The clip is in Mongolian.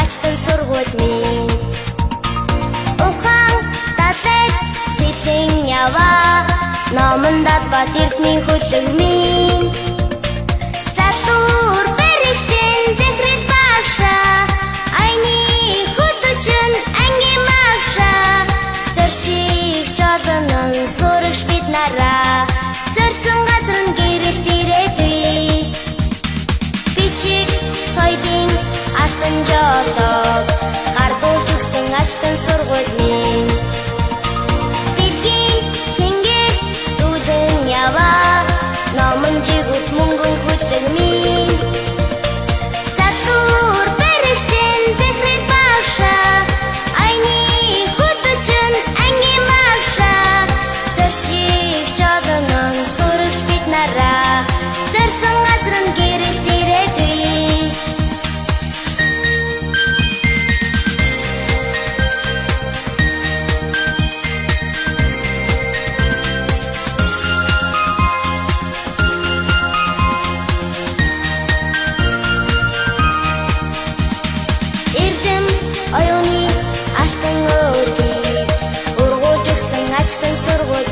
ачтан сургууль минь. Ухаан далайд сэлэн яваа, номон далбат эрдмийн хөлөг минь. Задуур бэрэгчин зэхрэл багшаа, айны хөтөчөн ангийн мавшаа. Зорчих жолонон сурагч бид нараа, зорьсон газар нь гэрэлт ирээдүй. Бичиг соёлын алтан жолоо, гардуулж өгсөн ачтан сургууль минь. Бэлгийн тэнгэр дүүлэн яваа, номон жигүүт мөнгөн хөлөг минь. Задуур бэрэгчин зэхрэл багшаа, айны хөтөчөн ангийн мавшаа. Зорчих жолонон сурагч бид нараа, зорьсон газар нь гэрэлт ирээдүй. Эрдэм оюуны алтан өдрийг ургуулж өгсөн ачтан сургууль